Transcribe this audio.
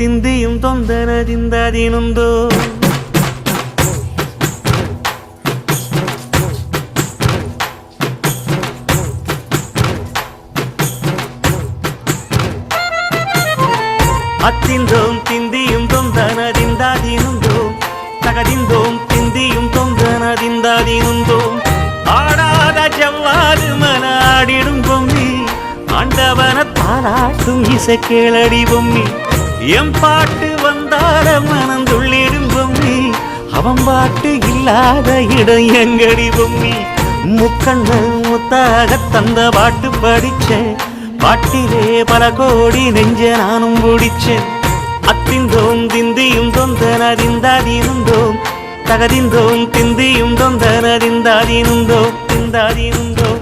ತಿಂದಿಯುಂ ತೊಂದನದಿಂದದಿನುಂದೋ அத்திந்தோம் திந்தியும் தொந்தனதிந்தாதினுந்தோம் தகதிந்தோம் திந்தியும் தொந்தனதிந்தாதினுந்தோம் ஆடாத ஜவ்வாது மனாடிடும் பொம்மி ஆண்டவன தாராட்டும் இசை கேளடி பொம்மி எம் பாட்டு வந்தார மனந்துள்ளிடும் பொம்மி அவன் பாட்டு இல்லாத இடம் எங்கடி பொம்மி முக்கண்ணல் முத்தாக தந்த பாட்டு படிச்சேன் பாட்டிலே பல கோடி நெஞ்ச நானும் பிடிச்சேன் அத்திந்தோம் திந்தியும் தொந்தனதிந்தாதினுந்தோம் தகதிந்தோம் திந்தியும் தொந்தனதிந்தாதினுந்தோம் திந்தாதினுந்தோம்